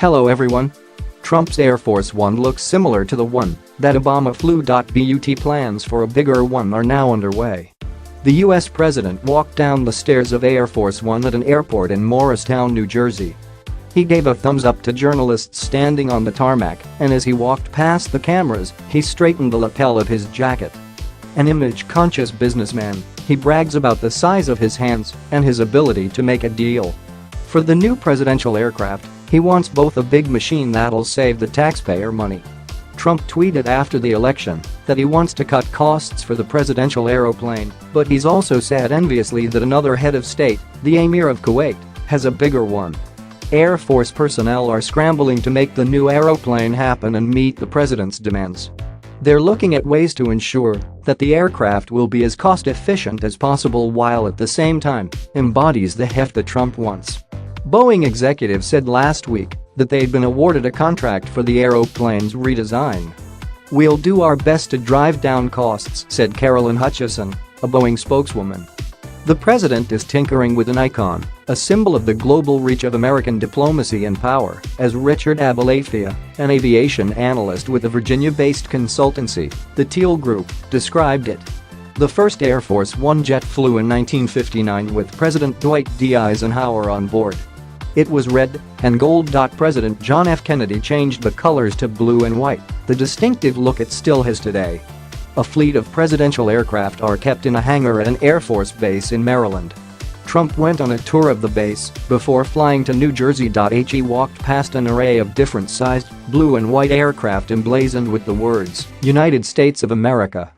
Hello everyone. Trump's Air Force One looks similar to the one that Obama flew. But plans for a bigger one are now underway. The US president walked down the stairs of Air Force One at an airport in Morristown, New Jersey. He gave a thumbs up to journalists standing on the tarmac, and as he walked past the cameras, he straightened the lapel of his jacket. An image-conscious businessman, he brags about the size of his hands and his ability to make a deal. For the new presidential aircraft, he wants both a big machine that'll save the taxpayer money. Trump tweeted after the election that he wants to cut costs for the presidential aeroplane, but he's also said enviously that another head of state, the Emir of Kuwait, has a bigger one. Air Force personnel are scrambling to make the new aeroplane happen and meet the president's demands. They're looking at ways to ensure that the aircraft will be as cost-efficient as possible while at the same time embodies the heft that Trump wants. Boeing executives said last week that they'd been awarded a contract for the aeroplane's redesign. "We'll do our best to drive down costs," said Carolyn Hutchison, a Boeing spokeswoman. The president is tinkering with an icon, a symbol of the global reach of American diplomacy and power, as Richard Abulafia, an aviation analyst with the Virginia-based consultancy, the Teal Group, described it. The first Air Force One jet flew in 1959 with President Dwight D. Eisenhower on board. It was red and gold. President John F. Kennedy changed the colors to blue and white, the distinctive look it still has today. A fleet of presidential aircraft are kept in a hangar at an Air Force base in Maryland. Trump went on a tour of the base before flying to New Jersey. He walked past an array of different-sized blue and white aircraft emblazoned with the words, "United States of America."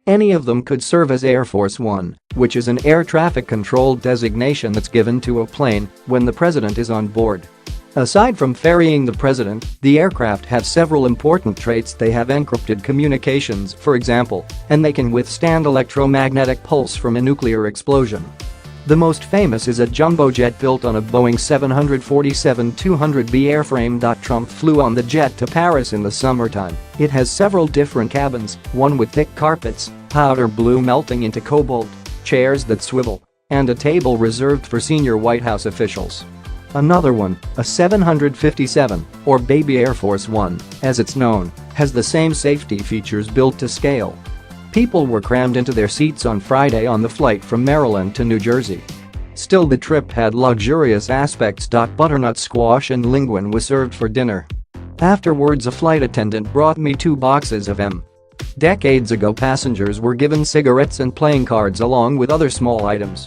Any of them could serve as Air Force One, which is an air traffic control designation that's given to a plane when the president is on board. Aside from ferrying the president, the aircraft have several important traits. They have encrypted communications, for example, and they can withstand electromagnetic pulse from a nuclear explosion. The most famous is a jumbo jet built on a Boeing 747-200B airframe. Trump flew on the jet to Paris in the summertime. It has several different cabins, one with thick carpets, powder blue melting into cobalt, chairs that swivel, and a table reserved for senior White House officials. Another one, a 757, or Baby Air Force One, as it's known, has the same safety features built to scale. People were crammed into their seats on Friday on the flight from Maryland to New Jersey. Still, the trip had luxurious aspects. Butternut squash and linguine was served for dinner. Afterwards, a flight attendant brought me 2 boxes of M. Decades ago, passengers were given cigarettes and playing cards along with other small items.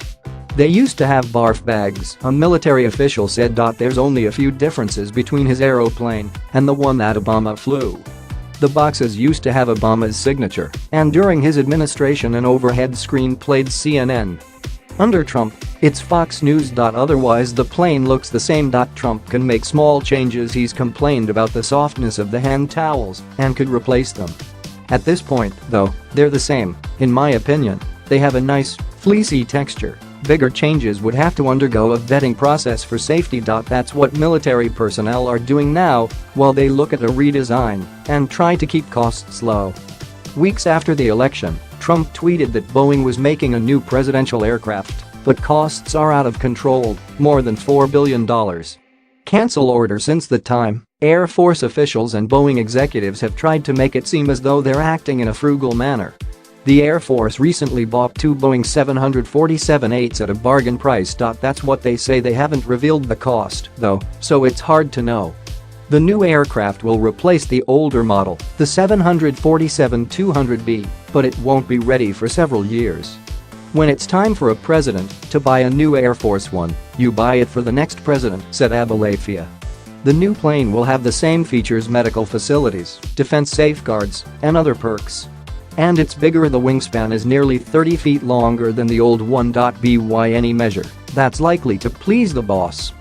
They used to have barf bags, a military official said. There's only a few differences between his aeroplane and the one that Obama flew. The boxes used to have Obama's signature, and during his administration an overhead screen played CNN. Under Trump, it's Fox News. Otherwise the plane looks the same. Trump can make small changes. He's complained about the softness of the hand towels and could replace them. At this point, though, they're the same, in my opinion. They have a nice, fleecy texture. Bigger changes would have to undergo a vetting process for safety. That's what military personnel are doing now while they look at a redesign and try to keep costs low. Weeks after the election, Trump tweeted that Boeing was making a new presidential aircraft, but costs are out of control, more than $4 billion. Cancel order. Since that time, Air Force officials and Boeing executives have tried to make it seem as though they're acting in a frugal manner. The Air Force recently bought 2 Boeing 747-8s at a bargain price. That's what they say. They haven't revealed the cost, though, so it's hard to know. The new aircraft will replace the older model, the 747-200B, but it won't be ready for several years. When it's time for a president to buy a new Air Force One, you buy it for the next president, said Abulafia. The new plane will have the same features: medical facilities, defense safeguards, and other perks. And it's bigger. The wingspan is nearly 30 feet longer than the old one. By any measure, that's likely to please the boss.